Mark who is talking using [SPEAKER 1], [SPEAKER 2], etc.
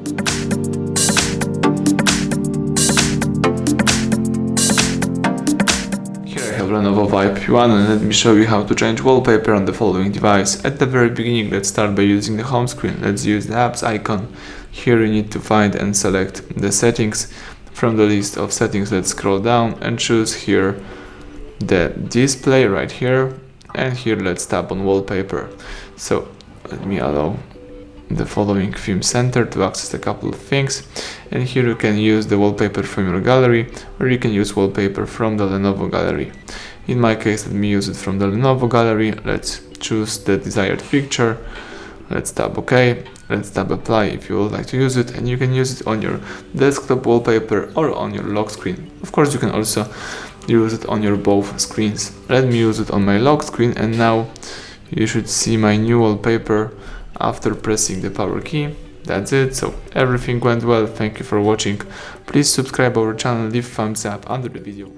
[SPEAKER 1] Here I have Lenovo Vibe P1 and let me show you how to change wallpaper on the following device. At the very beginning, let's start by using the home screen. Let's use the apps icon. Here you need to find and select the settings. From the list of settings, let's scroll down and choose here the display right here, and here let's tap on wallpaper. So let me allow the following theme center to access a couple of things, and here you can use the wallpaper from your gallery, or you can use wallpaper from the Lenovo gallery. In my case, let me use it from the Lenovo gallery. Let's choose the desired picture, let's tap OK, let's tap apply if you would like to use it, and you can use it on your desktop wallpaper or on your lock screen. Of course, you can also use it on your both screens. Let me use it on my lock screen, and now you should see my new wallpaper after pressing the power key. That's it. So everything went well. Thank you for watching. Please subscribe our channel, leave thumbs up under the video.